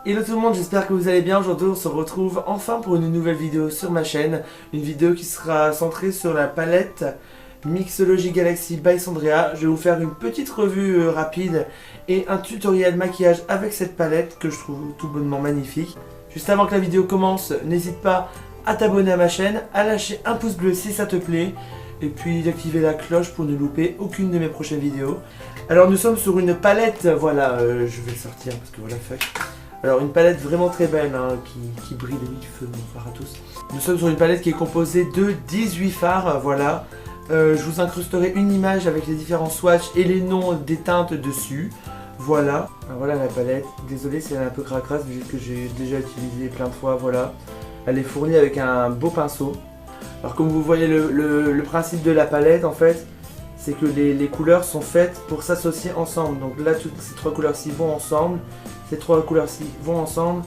Hello tout le monde, j'espère que vous allez bien. Aujourd'hui on se retrouve enfin pour une nouvelle vidéo sur ma chaîne. Une vidéo qui sera centrée sur la palette Mixology Galaxy by Sandrea. Je vais vous faire une petite revue rapide et un tutoriel maquillage avec cette palette que je trouve tout bonnement magnifique. Juste avant que la vidéo commence, n'hésite pas à t'abonner à ma chaîne, à lâcher un pouce bleu si ça te plaît, et puis d'activer la cloche pour ne louper aucune de mes prochaines vidéos. Alors nous sommes sur une palette, voilà, je vais le sortir parce que voilà, fuck. Alors une palette vraiment très belle, hein, qui brille de mille feux, mon phare à tous. Nous sommes sur une palette qui est composée de 18 fards, voilà. Je vous incrusterai une image avec les différents swatchs et les noms des teintes dessus. Voilà. Alors voilà la palette. Désolé si elle est un peu cracrasse vu que j'ai déjà utilisé plein de fois, voilà. Elle est fournie avec un beau pinceau. Alors comme vous voyez le principe de la palette en fait, c'est que les couleurs sont faites pour s'associer ensemble. Donc là toutes ces trois couleurs-ci vont ensemble. Ces trois couleurs-ci vont ensemble.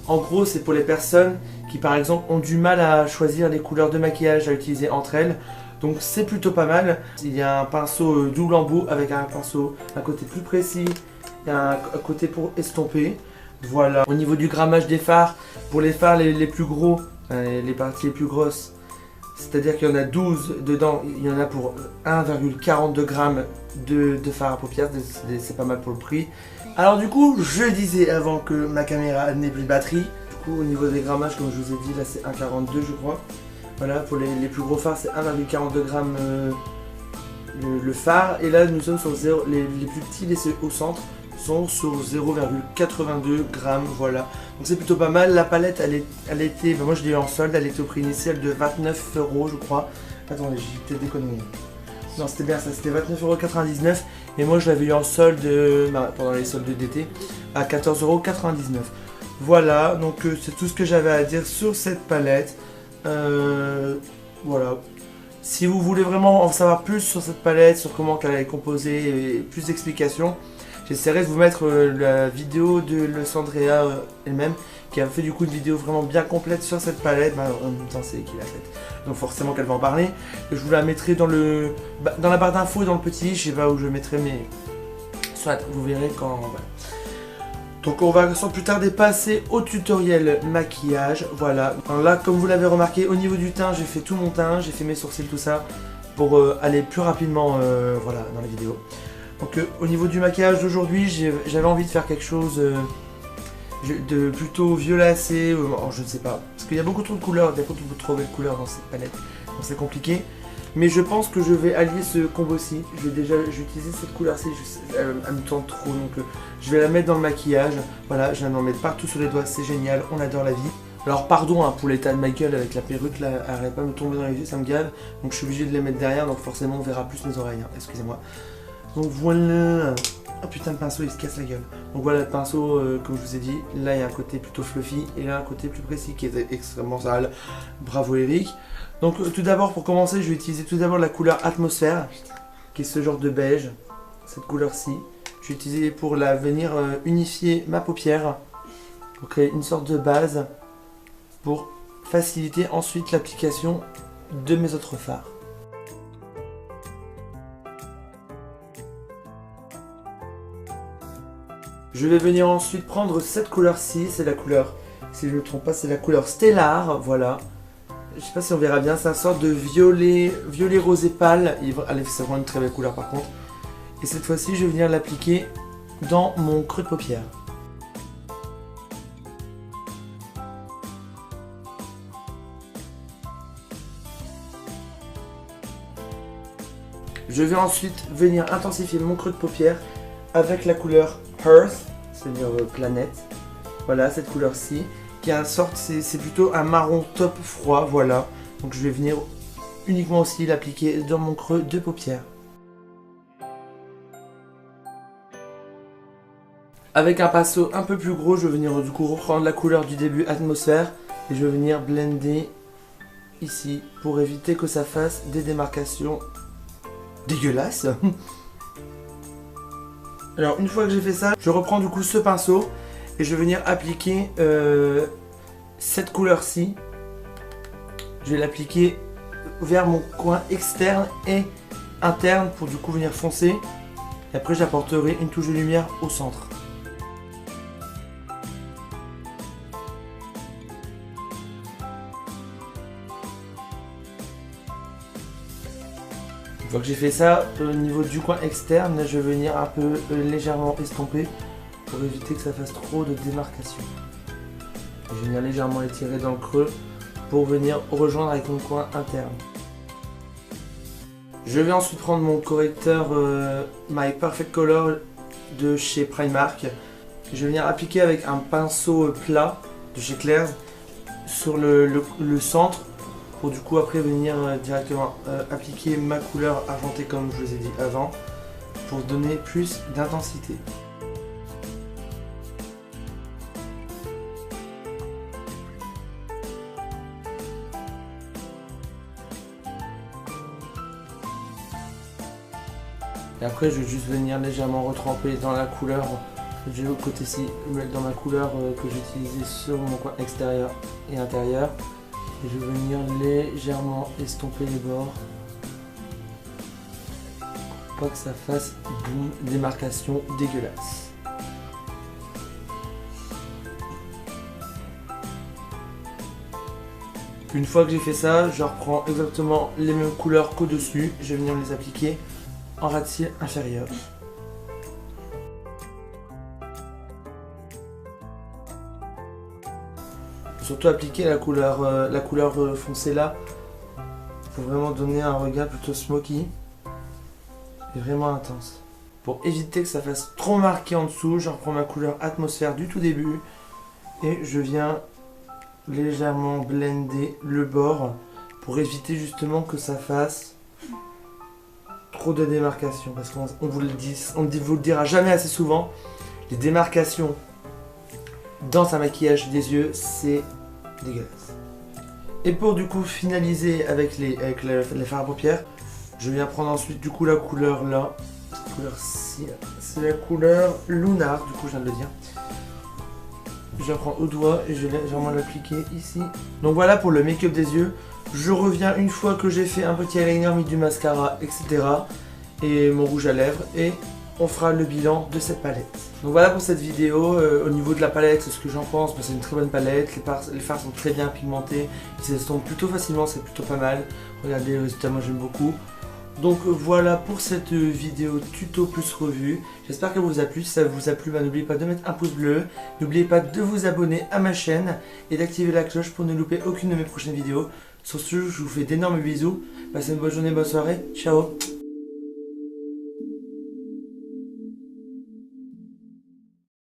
En gros, c'est pour les personnes qui, par exemple, ont du mal à choisir les couleurs de maquillage à utiliser entre elles. Donc, c'est plutôt pas mal. Il y a un pinceau double embout avec un pinceau un côté plus précis et un côté pour estomper. Voilà. Au niveau du grammage des fards, pour les fards les plus gros, les parties les plus grosses, c'est-à-dire qu'il y en a 12 dedans, il y en a pour 1,42 g de fard à paupières, c'est pas mal pour le prix. Alors du coup, je disais avant que ma caméra n'ait plus de batterie, du coup au niveau des grammages, comme je vous ai dit, là c'est 1,42 je crois. Voilà, pour les plus gros fards c'est 1,42 g le phare, et là nous sommes sur 0, les plus petits, les au centre, sont sur 0,82 g, voilà. Donc c'est plutôt pas mal. La palette elle était, moi je l'ai eu en solde, elle était au prix initial de 29 € je crois. Attendez, j'ai peut-être déconné. Non, c'était bien ça, c'était 29,99 €. Et moi je l'avais eu en solde pendant les soldes d'été à 14,99 €. Voilà, donc c'est tout ce que j'avais à dire sur cette palette. Voilà. Si vous voulez vraiment en savoir plus sur cette palette, sur comment elle est composée et plus d'explications, j'essaierai de vous mettre la vidéo de Sandrea elle-même, qui a fait du coup une vidéo vraiment bien complète sur cette palette. En même temps c'est elle qui l'a faite, donc forcément qu'elle va en parler. Et je vous la mettrai dans la barre d'infos et dans le petit, je sais pas où je mettrai, mais soit vous verrez quand. Voilà. Donc on va sans plus tarder passer au tutoriel maquillage. Voilà. Alors là, comme vous l'avez remarqué, au niveau du teint, j'ai fait tout mon teint, j'ai fait mes sourcils, tout ça, pour aller plus rapidement voilà, dans la vidéo. Donc au niveau du maquillage d'aujourd'hui, j'avais envie de faire quelque chose de plutôt violacé, je ne sais pas. Parce qu'il y a beaucoup trop de couleurs, il y a beaucoup trop de couleurs dans cette palette, donc c'est compliqué. Mais je pense que je vais allier ce combo-ci. J'ai utilisé cette couleur-ci, elle me tente trop, donc je vais la mettre dans le maquillage. Voilà, je viens d'en mettre partout sur les doigts, c'est génial, on adore la vie. Alors pardon hein, pour l'état de ma gueule avec la perruque, là, elle n'arrête pas de me tomber dans les yeux, ça me gave. Donc je suis obligé de les mettre derrière, donc forcément on verra plus mes oreilles, hein, excusez-moi. Donc voilà. Oh putain, le pinceau il se casse la gueule. Donc voilà le pinceau, comme je vous ai dit, là il y a un côté plutôt fluffy et là un côté plus précis qui est extrêmement sale. Bravo Eric. Donc tout d'abord, pour commencer, je vais utiliser tout d'abord la couleur Atmosphère, qui est ce genre de beige, cette couleur-ci. Je vais utiliser pour venir unifier ma paupière, pour créer une sorte de base, pour faciliter ensuite l'application de mes autres fards. Je vais venir ensuite prendre cette couleur-ci, c'est la couleur, si je ne me trompe pas, c'est la couleur Stellar, voilà. Je sais pas si on verra bien, c'est une sorte de violet rosé pâle. Allez, c'est vraiment une très belle couleur par contre. Et cette fois-ci, je vais venir l'appliquer dans mon creux de paupière. Je vais ensuite venir intensifier mon creux de paupière avec la couleur Earth, c'est-à-dire planète. Voilà, cette couleur-ci. Qui a une sorte, c'est plutôt un marron top froid, voilà. Donc je vais venir uniquement aussi l'appliquer dans mon creux de paupière. Avec un pinceau un peu plus gros, je vais venir du coup reprendre la couleur du début Atmosphère et je vais venir blender ici pour éviter que ça fasse des démarcations dégueulasses. Alors une fois que j'ai fait ça, je reprends du coup ce pinceau et je vais venir appliquer cette couleur-ci. Je vais l'appliquer vers mon coin externe et interne pour du coup venir foncer Et après j'apporterai une touche de lumière au centre. Une fois que j'ai fait ça, au niveau du coin externe, je vais venir un peu légèrement estomper pour éviter que ça fasse trop de démarcation. Je vais venir légèrement étirer dans le creux pour venir rejoindre avec mon coin interne. Je vais ensuite prendre mon correcteur My Perfect Color de chez Primark. Je vais venir appliquer avec un pinceau plat de chez Claire's sur le centre pour du coup après venir directement appliquer ma couleur argentée comme je vous ai dit avant pour donner plus d'intensité. Et après je vais juste venir légèrement retremper dans la couleur, je vais au côté-ci mettre dans ma couleur que j'ai utilisée sur mon coin extérieur et intérieur. Et je vais venir légèrement estomper les bords pour pas que ça fasse une démarcation dégueulasse. Une fois que j'ai fait ça, je reprends exactement les mêmes couleurs qu'au-dessus. Je vais venir les appliquer en ras de cils inférieur. Surtout appliquer la couleur foncée là pour vraiment donner un regard plutôt smoky et vraiment intense. Pour éviter que ça fasse trop marqué en dessous, je reprends ma couleur atmosphère du tout début et je viens légèrement blender le bord pour éviter justement que ça fasse trop de démarcation, parce qu'on vous le dit, vous le dira jamais assez souvent, les démarcations dans un maquillage des yeux, c'est dégueulasse. Et pour du coup finaliser avec les fards à paupières, je viens prendre ensuite du coup la couleur là, c'est la couleur Lunar, du coup je viens de le dire. Je la prends au doigt et je vais légèrement l'appliquer ici. Donc voilà pour le make-up des yeux. Je reviens une fois que j'ai fait un petit eyeliner, mis du mascara, etc. et mon rouge à lèvres, et on fera le bilan de cette palette. Donc voilà pour cette vidéo. Au niveau de la palette, ce que j'en pense, c'est une très bonne palette. Les fards sont très bien pigmentés, ils s'estompent plutôt facilement, c'est plutôt pas mal. Regardez les résultats, moi j'aime beaucoup. Donc voilà pour cette vidéo tuto plus revue. J'espère qu'elle vous a plu. Si ça vous a plu, n'oubliez pas de mettre un pouce bleu. N'oubliez pas de vous abonner à ma chaîne et d'activer la cloche pour ne louper aucune de mes prochaines vidéos. Sur ce, je vous fais d'énormes bisous. Passez une bonne journée, bonne soirée. Ciao.